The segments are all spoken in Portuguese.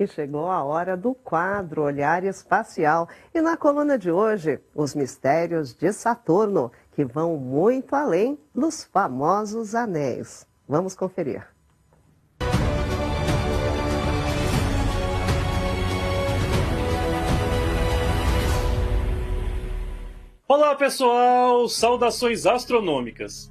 E chegou a hora do quadro Olhar Espacial. E na coluna de hoje, os mistérios de Saturno, que vão muito além dos famosos anéis. Vamos conferir. Olá pessoal, saudações astronômicas.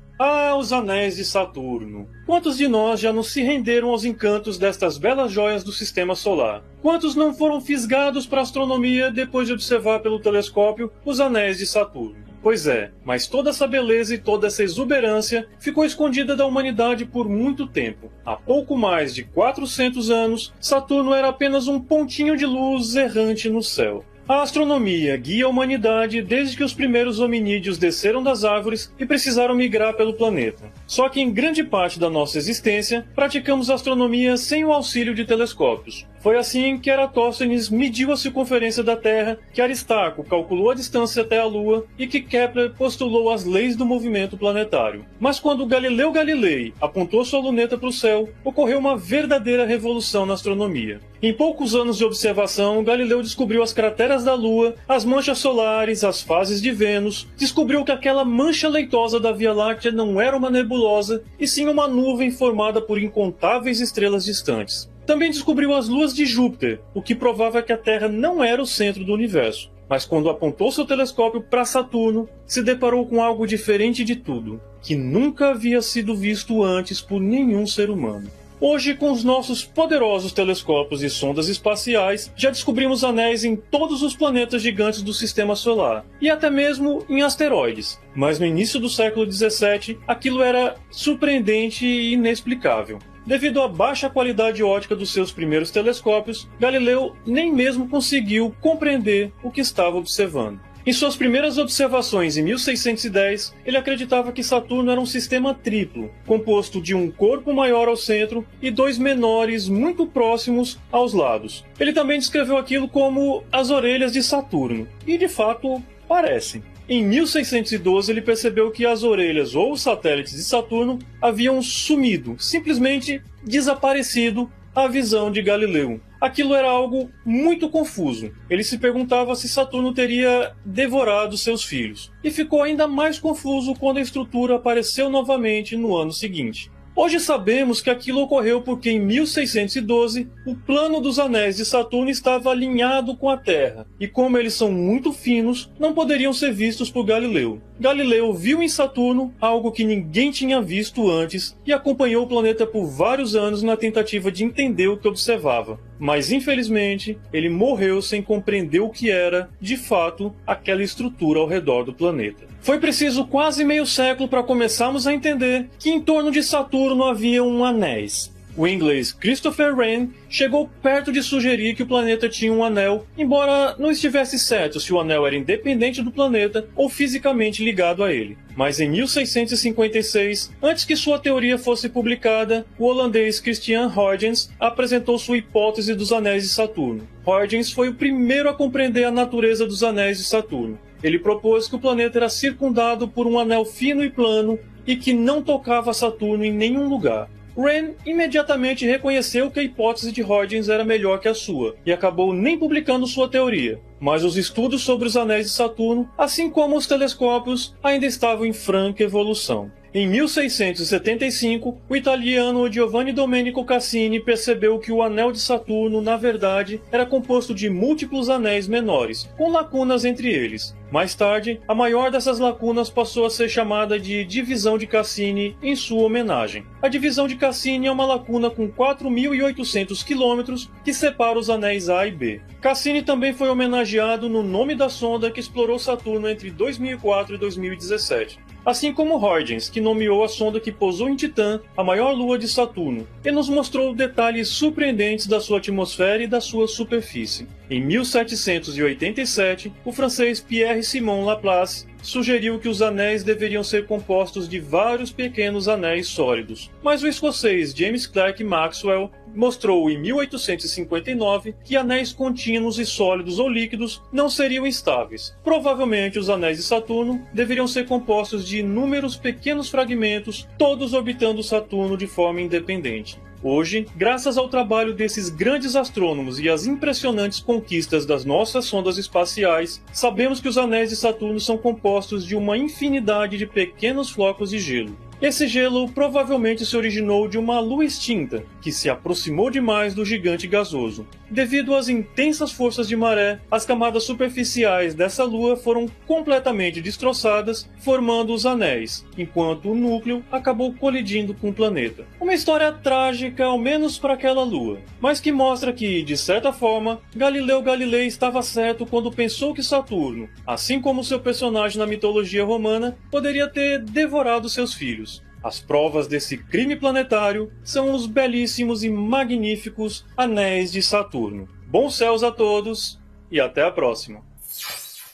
Os anéis de Saturno. Quantos de nós já não se renderam aos encantos destas belas joias do sistema solar? Quantos não foram fisgados para a astronomia depois de observar pelo telescópio os anéis de Saturno? Pois é, mas toda essa beleza e toda essa exuberância ficou escondida da humanidade por muito tempo. Há pouco mais de 400 anos, Saturno era apenas um pontinho de luz errante no céu. A astronomia guia a humanidade desde que os primeiros hominídeos desceram das árvores e precisaram migrar pelo planeta. Só que em grande parte da nossa existência, praticamos astronomia sem o auxílio de telescópios. Foi assim que Eratóstenes mediu a circunferência da Terra, que Aristarco calculou a distância até a Lua e que Kepler postulou as leis do movimento planetário. Mas quando Galileu Galilei apontou sua luneta para o céu, ocorreu uma verdadeira revolução na astronomia. Em poucos anos de observação, Galileu descobriu as crateras da Lua, as manchas solares, as fases de Vênus, descobriu que aquela mancha leitosa da Via Láctea não era uma nebulosa, e sim uma nuvem formada por incontáveis estrelas distantes. Também descobriu as luas de Júpiter, o que provava que a Terra não era o centro do universo. Mas quando apontou seu telescópio para Saturno, se deparou com algo diferente de tudo, que nunca havia sido visto antes por nenhum ser humano. Hoje, com os nossos poderosos telescópios e sondas espaciais, já descobrimos anéis em todos os planetas gigantes do Sistema Solar, e até mesmo em asteroides. Mas no início do século XVII, aquilo era surpreendente e inexplicável. Devido à baixa qualidade óptica dos seus primeiros telescópios, Galileu nem mesmo conseguiu compreender o que estava observando. Em suas primeiras observações em 1610, ele acreditava que Saturno era um sistema triplo, composto de um corpo maior ao centro e dois menores muito próximos aos lados. Ele também descreveu aquilo como as orelhas de Saturno, e de fato parecem. Em 1612 ele percebeu que as orelhas ou os satélites de Saturno haviam sumido, simplesmente desaparecido à visão de Galileu. Aquilo era algo muito confuso. Ele se perguntava se Saturno teria devorado seus filhos. E ficou ainda mais confuso quando a estrutura apareceu novamente no ano seguinte. Hoje sabemos que aquilo ocorreu porque em 1612 o plano dos anéis de Saturno estava alinhado com a Terra, e como eles são muito finos, não poderiam ser vistos por Galileu. Galileu viu em Saturno algo que ninguém tinha visto antes e acompanhou o planeta por vários anos na tentativa de entender o que observava. Mas infelizmente, ele morreu sem compreender o que era, de fato, aquela estrutura ao redor do planeta. Foi preciso quase meio século para começarmos a entender que em torno de Saturno haviam anéis. O inglês Christopher Wren chegou perto de sugerir que o planeta tinha um anel, embora não estivesse certo se o anel era independente do planeta ou fisicamente ligado a ele. Mas em 1656, antes que sua teoria fosse publicada, o holandês Christian Huygens apresentou sua hipótese dos anéis de Saturno. Huygens foi o primeiro a compreender a natureza dos anéis de Saturno. Ele propôs que o planeta era circundado por um anel fino e plano e que não tocava Saturno em nenhum lugar. Wren imediatamente reconheceu que a hipótese de Huygens era melhor que a sua, e acabou nem publicando sua teoria. Mas os estudos sobre os anéis de Saturno, assim como os telescópios, ainda estavam em franca evolução. Em 1675, o italiano Giovanni Domenico Cassini percebeu que o anel de Saturno, na verdade, era composto de múltiplos anéis menores, com lacunas entre eles. Mais tarde, a maior dessas lacunas passou a ser chamada de Divisão de Cassini em sua homenagem. A Divisão de Cassini é uma lacuna com 4.800 quilômetros que separa os anéis A e B. Cassini também foi homenageado no nome da sonda que explorou Saturno entre 2004 e 2017. Assim como Huygens, que nomeou a sonda que pousou em Titã, a maior lua de Saturno, e nos mostrou detalhes surpreendentes da sua atmosfera e da sua superfície. Em 1787, o francês Pierre-Simon Laplace sugeriu que os anéis deveriam ser compostos de vários pequenos anéis sólidos, mas o escocês James Clerk Maxwell mostrou em 1859 que anéis contínuos e sólidos ou líquidos não seriam estáveis. Provavelmente os anéis de Saturno deveriam ser compostos de inúmeros pequenos fragmentos, todos orbitando Saturno de forma independente. Hoje, graças ao trabalho desses grandes astrônomos e às impressionantes conquistas das nossas sondas espaciais, sabemos que os anéis de Saturno são compostos de uma infinidade de pequenos flocos de gelo. Esse gelo provavelmente se originou de uma lua extinta, que se aproximou demais do gigante gasoso. Devido às intensas forças de maré, as camadas superficiais dessa lua foram completamente destroçadas, formando os anéis, enquanto o núcleo acabou colidindo com o planeta. Uma história trágica, ao menos para aquela lua, mas que mostra que, de certa forma, Galileu Galilei estava certo quando pensou que Saturno, assim como seu personagem na mitologia romana, poderia ter devorado seus filhos. As provas desse crime planetário são os belíssimos e magníficos Anéis de Saturno. Bons céus a todos e até a próxima!